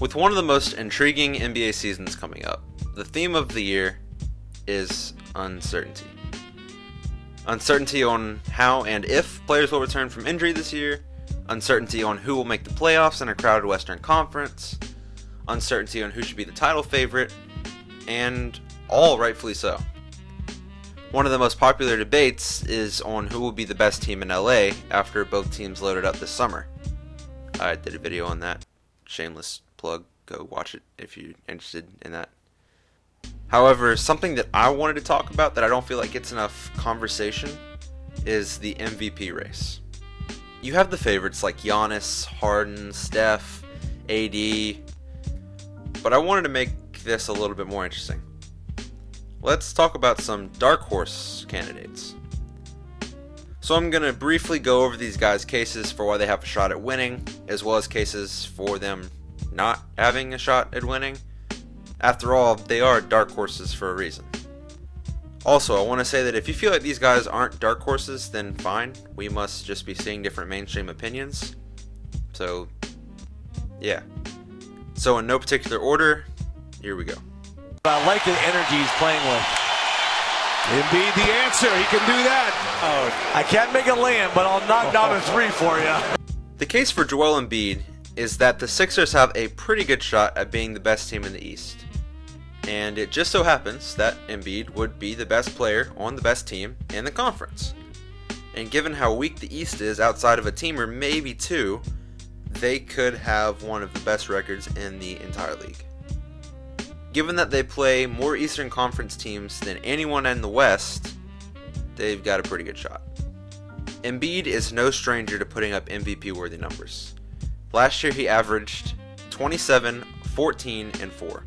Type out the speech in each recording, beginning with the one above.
With one of the most intriguing NBA seasons coming up, the theme of the year is uncertainty. Uncertainty on how and if players will return from injury this year, uncertainty on who will make the playoffs in a crowded Western Conference, uncertainty on who should be the title favorite, and all rightfully so. One of the most popular debates is on who will be the best team in LA after both teams loaded up this summer. I did a video on that. Shameless plug. Go watch it if you're interested in that. However, something that I wanted to talk about that I don't feel like gets enough conversation is the MVP race. You have the favorites like Giannis, Harden, Steph, AD, but I wanted to make this a little bit more interesting. Let's talk about some dark horse candidates. So I'm going to briefly go over these guys' cases for why they have a shot at winning, as well as cases for them not having a shot at winning. After all, they are dark horses for a reason. Also, I want to say that if you feel like these guys aren't dark horses, then fine. We must just be seeing different mainstream opinions. So, yeah. So in no particular order, here we go. I like the energy he's playing with. Embiid the answer. He can do that. Oh, I can't make a layup, but I'll knock down a three for you. The case for Joel Embiid is that the Sixers have a pretty good shot at being the best team in the East. And it just so happens that Embiid would be the best player on the best team in the conference. And given how weak the East is outside of a team or maybe two, they could have one of the best records in the entire league. Given that they play more Eastern Conference teams than anyone in the West, they've got a pretty good shot. Embiid is no stranger to putting up MVP-worthy numbers. Last year he averaged 27, 14, and 4.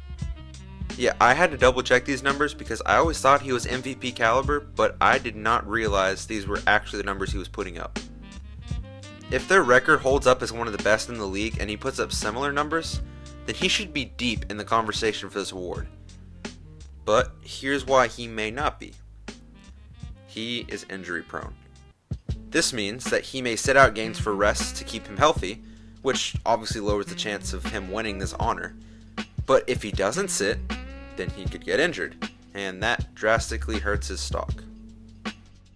Yeah, I had to double check these numbers because I always thought he was MVP caliber, but I did not realize these were actually the numbers he was putting up. If their record holds up as one of the best in the league and he puts up similar numbers, then he should be deep in the conversation for this award. But here's why he may not be. He is injury prone. This means that he may sit out games for rest to keep him healthy, which obviously lowers the chance of him winning this honor. But if he doesn't sit, then he could get injured, and that drastically hurts his stock.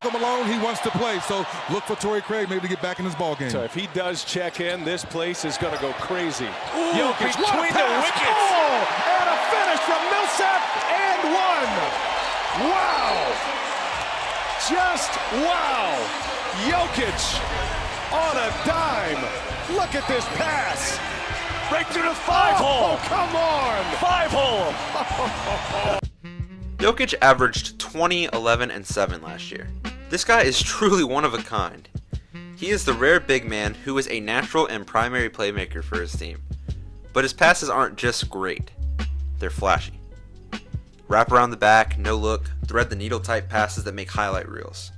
Come alone, he wants to play, so look for Torrey Craig maybe to get back in this ball game. So if he does check in, this place is going to go crazy. Jokic Between the wickets. Oh, and a finish from Millsap and one. Wow! Just wow! Jokic on a dime. Look at this pass. Right through the five-hole. Oh, come on. Five-hole. Jokic averaged 20, 11, and 7 last year. This guy is truly one of a kind. He is the rare big man who is a natural and primary playmaker for his team. But his passes aren't just great, they're flashy. Wrap around the back, no look, thread the needle type passes that make highlight reels.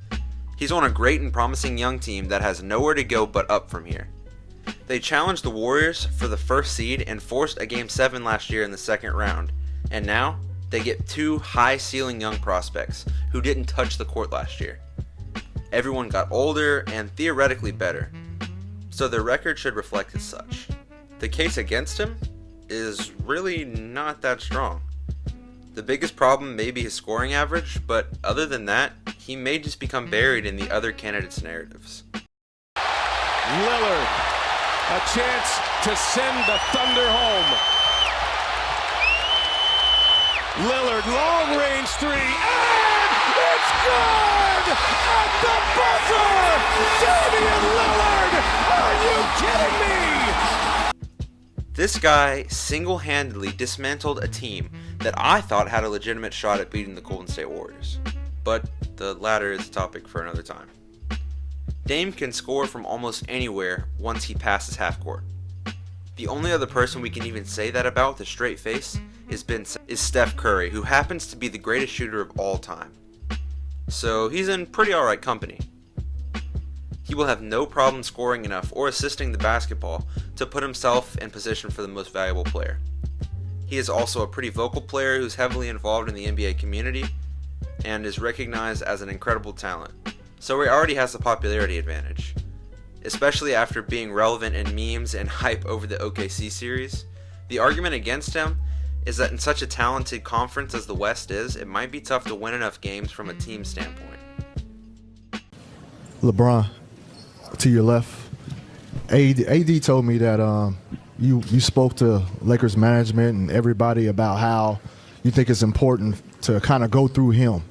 He's on a great and promising young team that has nowhere to go but up from here. They challenged the Warriors for the first seed and forced a Game 7 last year in the second round, and now they get two high-ceiling young prospects who didn't touch the court last year. Everyone got older and theoretically better, so their record should reflect as such. The case against him is really not that strong. The biggest problem may be his scoring average, but other than that, he may just become buried in the other candidates' narratives. Lillard, a chance to send the Thunder home. Lillard, long-range three, and it's good! At the buzzer! Damian Lillard! Are you kidding me? This guy single-handedly dismantled a team that I thought had a legitimate shot at beating the Golden State Warriors. But the latter is a topic for another time. Dame can score from almost anywhere once he passes half court. The only other person we can even say that about with a straight face is Steph Curry, who happens to be the greatest shooter of all time. So he's in pretty alright company. He will have no problem scoring enough or assisting the basketball to put himself in position for the most valuable player. He is also a pretty vocal player who's heavily involved in the NBA community and is recognized as an incredible talent. So he already has the popularity advantage, especially after being relevant in memes and hype over the OKC series. The argument against him is that in such a talented conference as the West is, it might be tough to win enough games from a team standpoint. LeBron, to your left. AD told me that you spoke to Lakers management and everybody about how you think it's important to kind of go through him.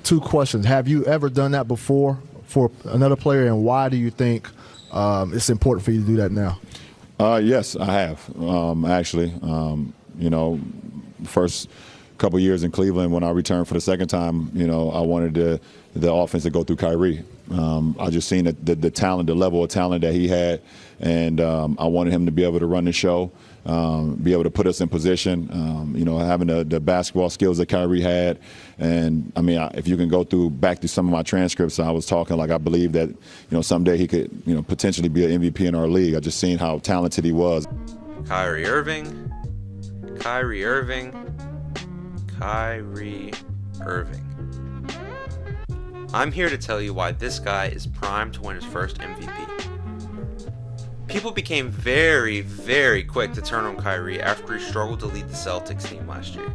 Two questions. Have you ever done that before for another player, and why do you think it's important for you to do that now? Yes, I have, actually. First couple years in Cleveland, when I returned for the second time, I wanted the offense to go through Kyrie. I just seen the talent, the level of talent that he had, and I wanted him to be able to run the show, be able to put us in position, having the basketball skills that Kyrie had. And, if you can go back through some of my transcripts, I was talking like I believe that, someday he could, potentially be an MVP in our league. I just seen how talented he was. Kyrie Irving. I'm here to tell you why this guy is primed to win his first MVP. People became very, very quick to turn on Kyrie after he struggled to lead the Celtics team last year.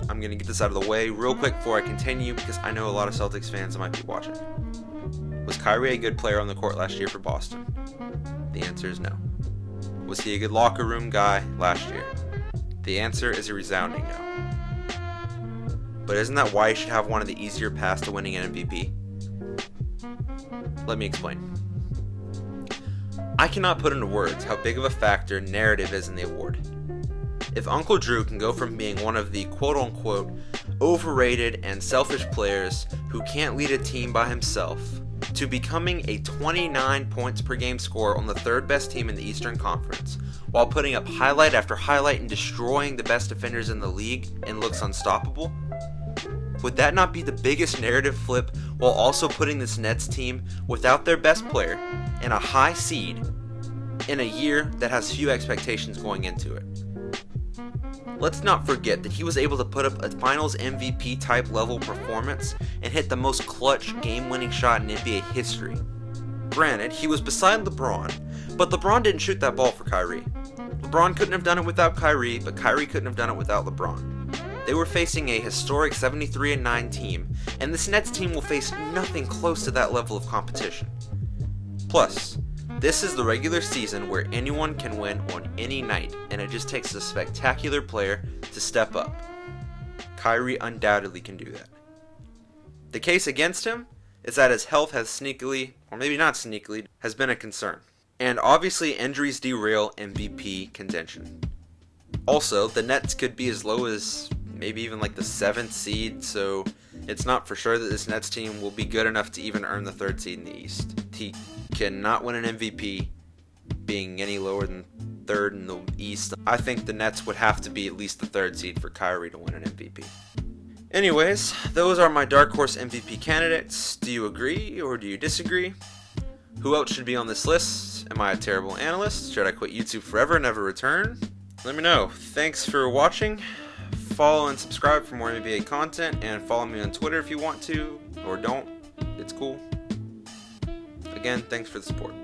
I'm going to get this out of the way real quick before I continue, because I know a lot of Celtics fans that might be watching. Was Kyrie a good player on the court last year for Boston? The answer is no. Was he a good locker room guy last year? The answer is a resounding no. But isn't that why you should have one of the easier paths to winning an MVP? Let me explain. I cannot put into words how big of a factor narrative is in the award. If Uncle Drew can go from being one of the quote-unquote overrated and selfish players who can't lead a team by himself to becoming a 29 points per game scorer on the third best team in the Eastern Conference, while putting up highlight after highlight and destroying the best defenders in the league and looks unstoppable, would that not be the biggest narrative flip, while also putting this Nets team without their best player and a high seed in a year that has few expectations going into it? Let's not forget that he was able to put up a finals MVP type level performance and hit the most clutch game-winning shot in NBA history. Granted, he was beside LeBron, but LeBron didn't shoot that ball for Kyrie. LeBron couldn't have done it without Kyrie, but Kyrie couldn't have done it without LeBron. They were facing a historic 73-9 team, and this Nets team will face nothing close to that level of competition. Plus, this is the regular season where anyone can win on any night, and it just takes a spectacular player to step up. Kyrie undoubtedly can do that. The case against him is that his health has sneakily, or maybe not sneakily, has been a concern. And obviously injuries derail MVP contention. Also, the Nets could be as low as maybe even like the 7th seed, so it's not for sure that this Nets team will be good enough to even earn the 3rd seed in the East. He cannot win an MVP being any lower than 3rd in the East. I think the Nets would have to be at least the 3rd seed for Kyrie to win an MVP. Anyways, those are my dark horse MVP candidates. Do you agree or do you disagree? Who else should be on this list? Am I a terrible analyst? Should I quit YouTube forever and never return? Let me know. Thanks for watching. Follow and subscribe for more NBA content, and follow me on Twitter if you want to, or don't. It's cool. Again, thanks for the support.